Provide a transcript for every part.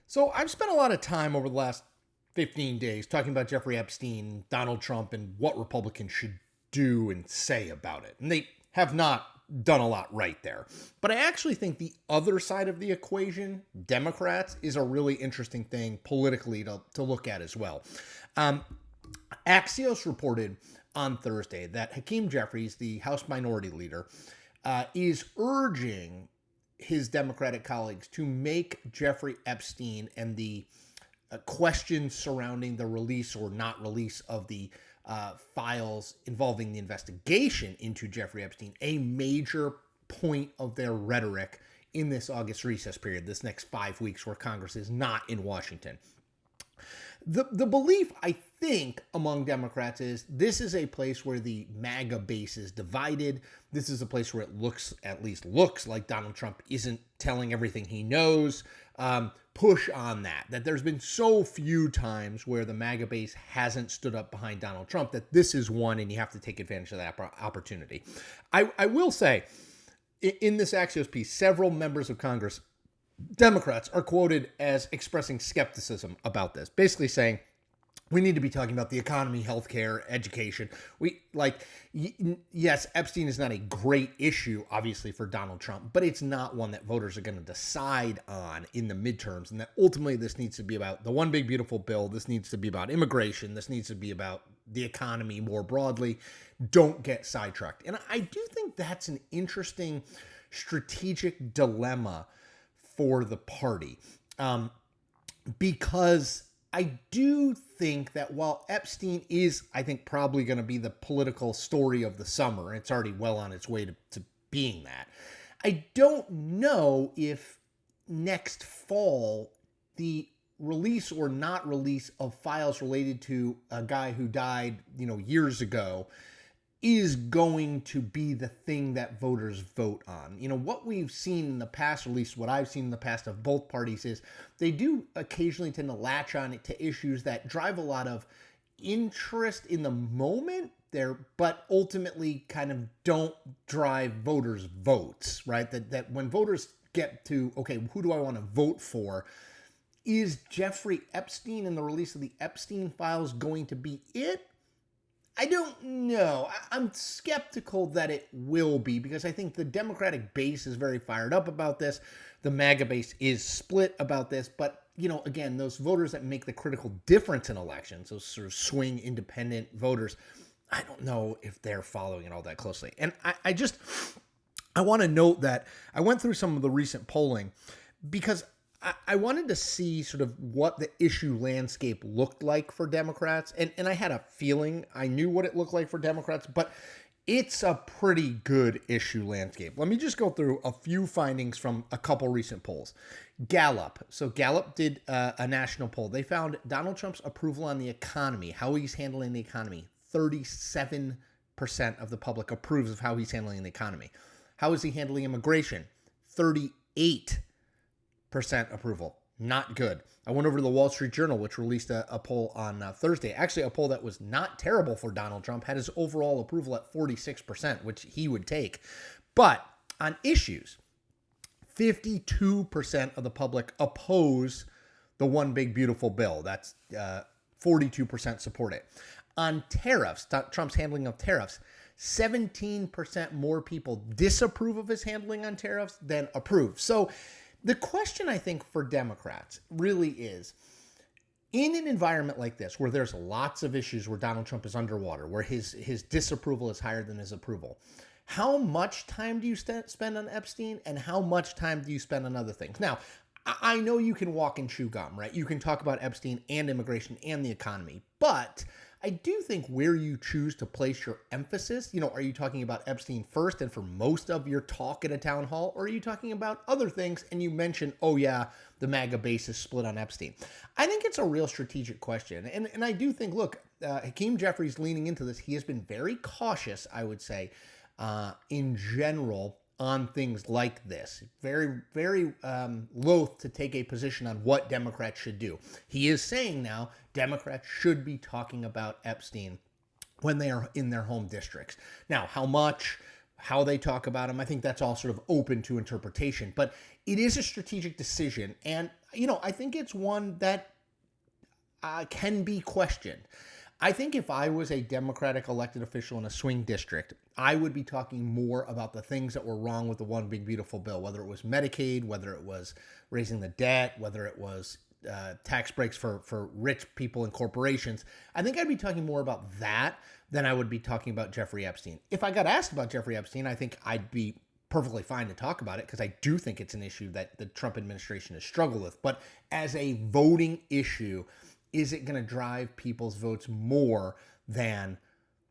So I've spent a lot of time over the last 15 days talking about Jeffrey Epstein, Donald Trump, and what Republicans should do and say about it. And they have not done a lot right there. But I actually think the other side of the equation, Democrats, is a really interesting thing politically to look at as well. Axios reported on Thursday that Hakeem Jeffries, the House Minority Leader, is urging his Democratic colleagues to make Jeffrey Epstein and the questions surrounding the release or not release of the files involving the investigation into Jeffrey Epstein a major point of their rhetoric in this August recess period, this next 5 weeks where Congress is not in Washington. The belief, I think, among Democrats is this is a place where the MAGA base is divided. This is a place where it at least looks like Donald Trump isn't telling everything he knows. Push on that there's been so few times where the MAGA base hasn't stood up behind Donald Trump that this is one, and you have to take advantage of that opportunity. I will say, in this Axios piece, several members of Congress, Democrats, are quoted as expressing skepticism about this, basically saying we need to be talking about the economy, healthcare, education. Yes, Epstein is not a great issue, obviously, for Donald Trump, but it's not one that voters are going to decide on in the midterms. And that ultimately this needs to be about the one big beautiful bill. This needs to be about immigration. This needs to be about the economy more broadly. Don't get sidetracked. And I do think that's an interesting strategic dilemma for the party, because I do think that while Epstein is, I think, probably going to be the political story of the summer, and it's already well on its way to being that, I don't know if next fall the release or not release of files related to a guy who died, years ago, is going to be the thing that voters vote on. What we've seen in the past, or at least what I've seen in the past of both parties, is they do occasionally tend to latch on to issues that drive a lot of interest in the moment there, but ultimately kind of don't drive voters' votes, right? That when voters get to, okay, who do I want to vote for? Is Jeffrey Epstein and the release of the Epstein files going to be it? I don't know. I'm skeptical that it will be, because I think the Democratic base is very fired up about this. The MAGA base is split about this. But, again, those voters that make the critical difference in elections, those sort of swing independent voters, I don't know if they're following it all that closely. And I want to note that I went through some of the recent polling because I wanted to see sort of what the issue landscape looked like for Democrats. And I had a feeling I knew what it looked like for Democrats, but it's a pretty good issue landscape. Let me just go through a few findings from a couple recent polls. Gallup. So Gallup did a national poll. They found Donald Trump's approval on the economy, how he's handling the economy. 37% of the public approves of how he's handling the economy. How is he handling immigration? 38% approval. Not good. I went over to the Wall Street Journal, which released a poll on Thursday. Actually, a poll that was not terrible for Donald Trump, had his overall approval at 46%, which he would take. But on issues, 52% of the public oppose the one big beautiful bill. That's 42% support it. On tariffs, Trump's handling of tariffs, 17% more people disapprove of his handling on tariffs than approve. So the question, I think, for Democrats really is, in an environment like this, where there's lots of issues where Donald Trump is underwater, where his disapproval is higher than his approval, how much time do you spend on Epstein, and how much time do you spend on other things? Now, I know you can walk and chew gum, right? You can talk about Epstein and immigration and the economy, but I do think where you choose to place your emphasis, are you talking about Epstein first and for most of your talk at a town hall, or are you talking about other things and you mention, oh yeah, the MAGA base is split on Epstein? I think it's a real strategic question. And I do think, look, Hakeem Jeffries leaning into this, he has been very cautious, I would say, in general, on things like this. Very, very loath to take a position on what Democrats should do. He is saying now Democrats should be talking about Epstein when they are in their home districts. Now, how much, how they talk about him, I think that's all sort of open to interpretation. But it is a strategic decision. And I think it's one that can be questioned. I think if I was a Democratic elected official in a swing district, I would be talking more about the things that were wrong with the one big beautiful bill, whether it was Medicaid, whether it was raising the debt, whether it was tax breaks for rich people and corporations. I think I'd be talking more about that than I would be talking about Jeffrey Epstein. If I got asked about Jeffrey Epstein, I think I'd be perfectly fine to talk about it because I do think it's an issue that the Trump administration has struggled with. But as a voting issue, is it going to drive people's votes more than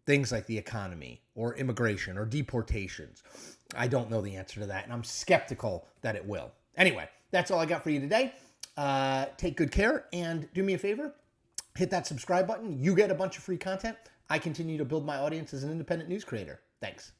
things like the economy or immigration or deportations? I don't know the answer to that, and I'm skeptical that it will. Anyway, that's all I got for you today. Take good care, and do me a favor, hit that subscribe button. You get a bunch of free content. I continue to build my audience as an independent news creator. Thanks.